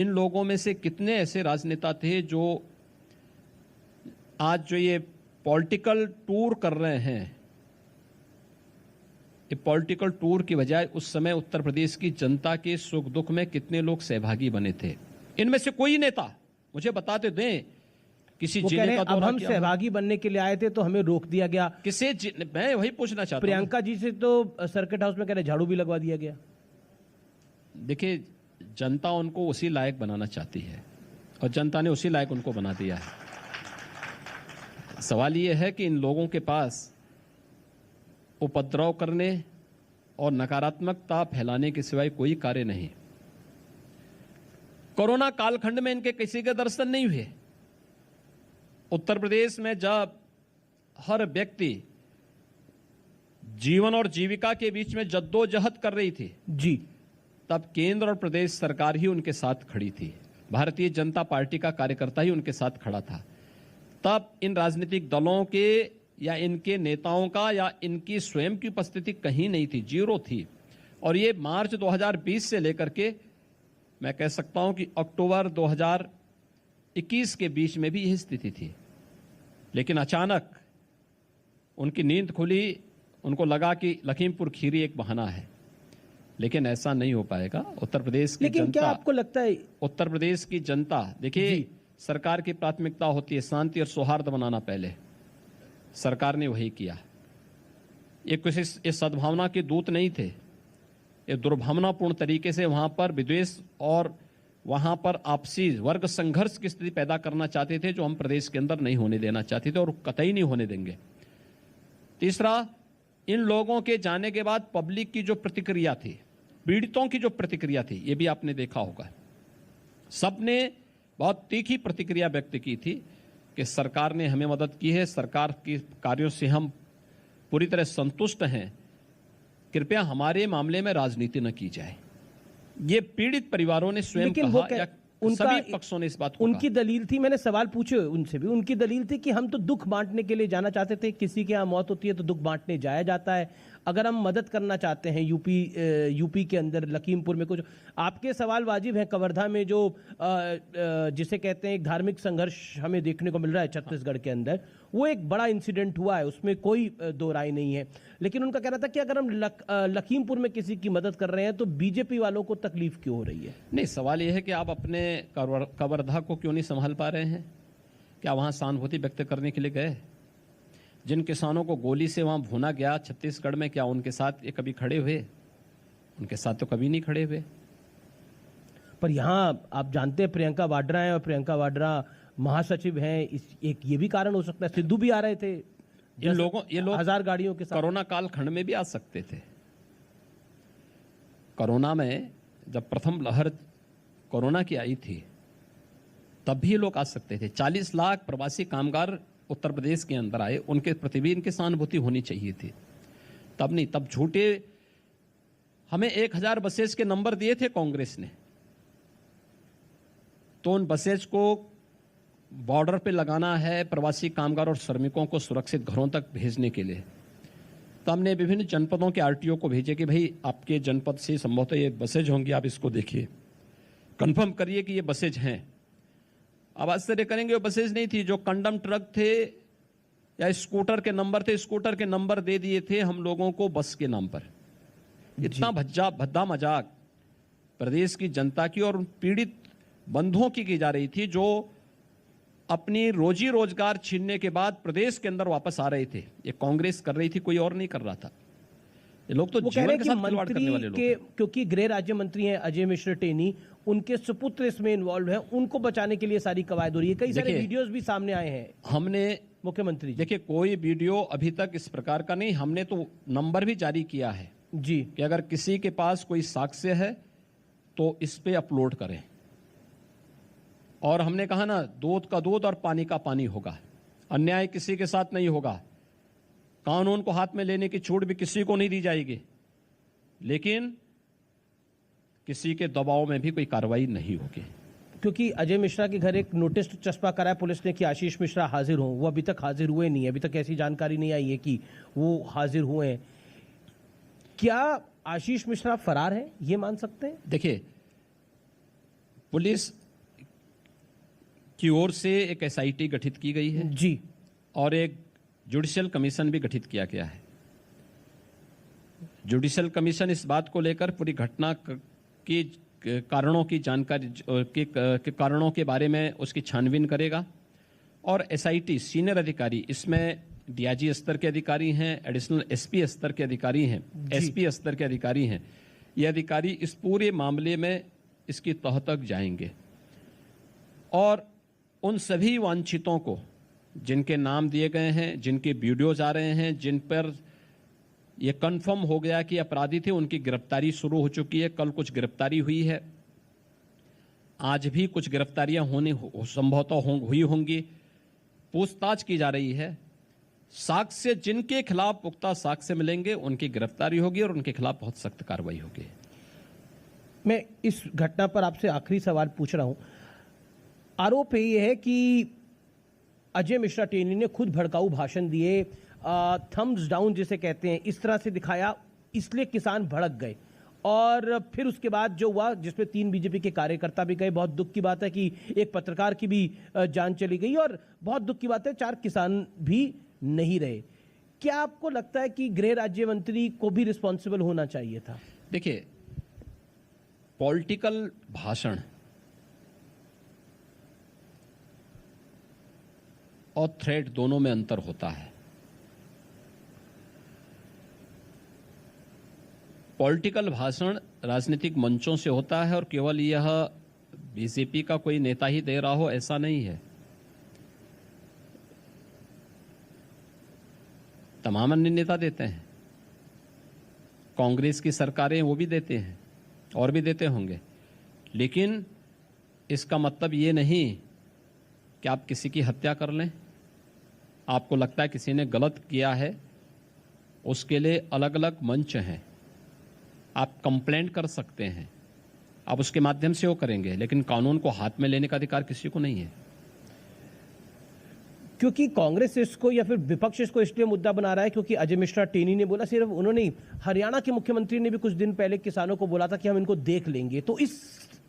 इन लोगों में से कितने ऐसे राजनेता थे जो आज जो ये पॉलिटिकल टूर कर रहे हैं, ये पॉलिटिकल टूर की बजाय उस समय उत्तर प्रदेश की जनता के सुख दुख में कितने लोग सहभागी बने थे? इनमें से कोई नेता मुझे बताते दें किसी जिले का अब हम सहभागी बनने के लिए आए थे तो हमें रोक दिया गया। मैं वही पूछना चाहता हूं। प्रियंका जी से तो सर्किट हाउस में कह रहे झाड़ू भी लगवा दिया गया। देखिए, जनता उनको उसी लायक बनाना चाहती है और जनता ने उसी लायक उनको बना दिया है। सवाल यह है कि इन लोगों के पास उपद्रव करने और नकारात्मकता फैलाने के सिवाय कोई कार्य नहीं। कोरोना कालखंड में इनके किसी के दर्शन नहीं हुए। उत्तर प्रदेश में जब हर व्यक्ति जीवन और जीविका के बीच में जद्दोजहद कर रही थी जी, तब केंद्र और प्रदेश सरकार ही उनके साथ खड़ी थी। भारतीय जनता पार्टी का कार्यकर्ता ही उनके साथ खड़ा था। तब इन राजनीतिक दलों के या इनके नेताओं का या इनकी स्वयं की उपस्थिति कहीं नहीं थी, जीरो थी। और ये मार्च 2020 से लेकर के मैं कह सकता हूं कि अक्टूबर 2021 के बीच में भी यही स्थिति थी। लेकिन अचानक उनकी नींद खुली, उनको लगा कि लखीमपुर खीरी एक बहाना है। लेकिन ऐसा नहीं हो पाएगा। उत्तर प्रदेश की लेकिन जनता, क्या आपको लगता है उत्तर प्रदेश की जनता, देखिए, सरकार की प्राथमिकता होती है शांति और सौहार्द बनाना। पहले सरकार ने वही किया। ये किसी इस सद्भावना के दूत नहीं थे। ये दुर्भावनापूर्ण तरीके से वहां पर विद्वेष और वहां पर आपसी वर्ग संघर्ष की स्थिति पैदा करना चाहते थे, जो हम प्रदेश के अंदर नहीं होने देना चाहते थे और कतई नहीं होने देंगे। तीसरा, इन लोगों के जाने के बाद पब्लिक की जो प्रतिक्रिया थी, पीड़ितों की जो प्रतिक्रिया थी, ये भी आपने देखा होगा। सबने बहुत तीखी प्रतिक्रिया व्यक्त की थी कि सरकार ने हमें मदद की है, सरकार के कार्यों से हम पूरी तरह संतुष्ट हैं, कृपया हमारे मामले में राजनीति न की जाए। ये पीड़ित परिवारों ने स्वयं कहा या सभी पक्षों ने इस बात को उनकी दलील थी। मैंने सवाल पूछे उनसे भी, उनकी दलील थी कि हम तो दुख बांटने के लिए जाना चाहते थे। किसी के यहाँ मौत होती है तो दुख बांटने जाया जाता है। अगर हम मदद करना चाहते हैं यूपी के अंदर लखीमपुर में कुछ, आपके सवाल वाजिब हैं। कवर्धा में जो जिसे कहते हैं एक धार्मिक संघर्ष हमें देखने को मिल रहा है छत्तीसगढ़ के अंदर, वो एक बड़ा इंसिडेंट हुआ है, उसमें कोई दो राय नहीं है। लेकिन उनका कहना था कि अगर हम लखीमपुर में किसी की मदद कर रहे हैं तो बीजेपी वालों को तकलीफ क्यों हो रही है? नहीं, सवाल यह है कि आप अपने कवर्धा को क्यों नहीं संभाल पा रहे हैं? क्या वहां सहानुभूति व्यक्त करने के लिए गए? जिन किसानों को गोली से वहां भूना गया छत्तीसगढ़ में, क्या उनके साथ ये कभी खड़े हुए? उनके साथ तो कभी नहीं खड़े हुए। पर यहाँ आप जानते हैं प्रियंका वाड्रा हैं और प्रियंका वाड्रा महासचिव हैं। एक ये भी कारण हो सकता है। सिद्धू भी आ रहे थे, ये लोग 1000 गाड़ियों के साथ। कोरोना काल खंड में भी आ सकते थे। कोरोना में जब प्रथम लहर कोरोना की आई थी तब भी लोग आ सकते थे। 40 लाख प्रवासी कामगार उत्तर प्रदेश के अंदर आए, उनके प्रति भी इनकी सहानुभूति होनी चाहिए थी। तब नहीं, तब झूठे हमें 1000 बसेज के नंबर दिए थे कांग्रेस ने, तो उन बसेज को बॉर्डर पे लगाना है प्रवासी कामगार और श्रमिकों को सुरक्षित घरों तक भेजने के लिए। तो हमने विभिन्न जनपदों के आरटीओ को भेजे कि भाई आपके जनपद से संभवतः ये बसेज होंगी, आप इसको देखिए, कंफर्म करिए कि ये बसेज हैं। अब आश्चर्य करेंगे, वो बसेज नहीं थी। जो कंडम ट्रक थे या स्कूटर के नंबर थे, स्कूटर के नंबर दे दिए थे हम लोगों को बस के नाम पर। इतना भद्दा मजाक प्रदेश की जनता की और पीड़ित बंधुओं की जा रही थी, जो अपनी रोजी रोजगार छीनने के बाद प्रदेश के अंदर वापस आ रहे थे। ये कांग्रेस कर रही थी, कोई और नहीं कर रहा था। ये लोग तो जीवन के साथ खिलवाड़ करने वाले लोग हैं। क्योंकि गृह राज्य मंत्री हैं अजय मिश्र टेनी, उनके सुपुत्र इसमें इन्वॉल्व हैं, उनको बचाने के लिए सारी कवायद हो रही है। कई सारे वीडियोस भी सामने आए हैं। हमने मुख्यमंत्री देखिए, कोई वीडियो अभी तक इस प्रकार का नहीं। हमने तो नंबर भी जारी किया है जी कि अगर किसी के पास कोई साक्ष्य है तो इस पे अपलोड करें। और हमने कहा ना, दूध का दूध और पानी का पानी होगा। अन्याय किसी के साथ नहीं होगा। कानून को हाथ में लेने की छूट भी किसी को नहीं दी जाएगी, लेकिन किसी के दबाव में भी कोई कार्रवाई नहीं होगी। क्योंकि अजय मिश्रा के घर एक नोटिस चस्पा करा पुलिस ने कि आशीष मिश्रा हाजिर हों। वो अभी तक हाजिर हुए नहीं है। अभी तक ऐसी जानकारी नहीं आई है कि वो हाजिर हुए हैं। क्या आशीष मिश्रा फरार है, ये मान सकते हैं? देखिए, पुलिस की ओर से एक एसआईटी गठित की गई है जी। और एक जुडिशियल कमीशन भी गठित किया गया है। जुडिशियल कमीशन इस बात को लेकर पूरी घटना की कारणों की जानकारी के कारणों के बारे में उसकी छानबीन करेगा और एसआईटी सीनियर अधिकारी, इसमें डीआईजी स्तर के अधिकारी हैं, एडिशनल एसपी स्तर के अधिकारी हैं, एसपी स्तर के अधिकारी हैं। ये अधिकारी इस पूरे मामले में इसकी तह तक जाएंगे और उन सभी वांछितों को जिनके नाम दिए गए हैं, जिनके वीडियोज आ रहे हैं, जिन पर यह कंफर्म हो गया कि अपराधी थे, उनकी गिरफ्तारी शुरू हो चुकी है। कल कुछ गिरफ्तारी हुई है, आज भी कुछ गिरफ्तारियां संभवतः हुई होंगी। पूछताछ की जा रही है। साक्ष्य जिनके खिलाफ पुख्ता साक्ष्य मिलेंगे उनकी गिरफ्तारी होगी और उनके खिलाफ बहुत सख्त कार्रवाई होगी। मैं इस घटना पर आपसे आखिरी सवाल पूछ रहा हूं। आरोप ये है कि अजय मिश्रा टेनी ने खुद भड़काऊ भाषण दिए, थम्स डाउन जिसे कहते हैं, इस तरह से दिखाया, इसलिए किसान भड़क गए और फिर उसके बाद जो हुआ जिसमें 3 बीजेपी के कार्यकर्ता भी गए। बहुत दुख की बात है कि एक पत्रकार की भी जान चली गई और बहुत दुख की बात है 4 किसान भी नहीं रहे। क्या आपको लगता है कि गृह राज्य मंत्री को भी रिस्पॉन्सिबल होना चाहिए था? देखिए, पॉलिटिकल भाषण और थ्रेट दोनों में अंतर होता है। पॉलिटिकल भाषण राजनीतिक मंचों से होता है और केवल यह बीजेपी का कोई नेता ही दे रहा हो ऐसा नहीं है। तमाम अन्य नेता देते हैं, कांग्रेस की सरकारें वो भी देते हैं और भी देते होंगे, लेकिन इसका मतलब ये नहीं कि आप किसी की हत्या कर लें। आपको लगता है किसी ने गलत किया है, उसके लिए अलग अलग मंच हैं, आप कंप्लेंट कर सकते हैं, आप उसके माध्यम से वो करेंगे, लेकिन कानून को हाथ में लेने का अधिकार किसी को नहीं है। क्योंकि कांग्रेस इसको या फिर विपक्ष इसको इसलिए मुद्दा बना रहा है क्योंकि अजय मिश्रा टेनी ने बोला, सिर्फ उन्होंने ही, हरियाणा के मुख्यमंत्री ने भी कुछ दिन पहले किसानों को बोला था कि हम इनको देख लेंगे। तो इस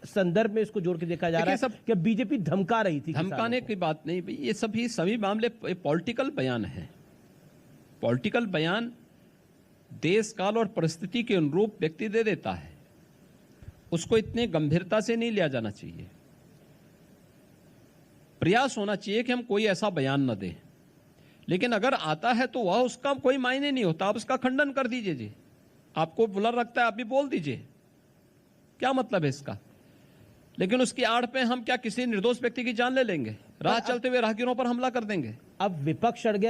संदर्भ में इसको जोड़ के देखा जा रहा है कि बीजेपी धमका रही थी। धमकाने की बात नहीं, ये सभी मामले पॉलिटिकल बयान है। पॉलिटिकल बयान देश काल और परिस्थिति के अनुरूप व्यक्ति दे देता है, उसको इतने गंभीरता से नहीं लिया जाना चाहिए। प्रयास होना चाहिए कि हम कोई ऐसा बयान न दें, लेकिन अगर आता है तो वह उसका कोई मायने नहीं होता। आप उसका खंडन कर दीजिए जी, आपको बुरा लगता है आप भी बोल दीजिए, क्या मतलब है इसका। लेकिन उसकी आड़ पे हम क्या किसी निर्दोष व्यक्ति की जान ले लेंगे? राह चलते हुए राहगीरों पर हमला कर देंगे? अब विपक्ष अड़ गया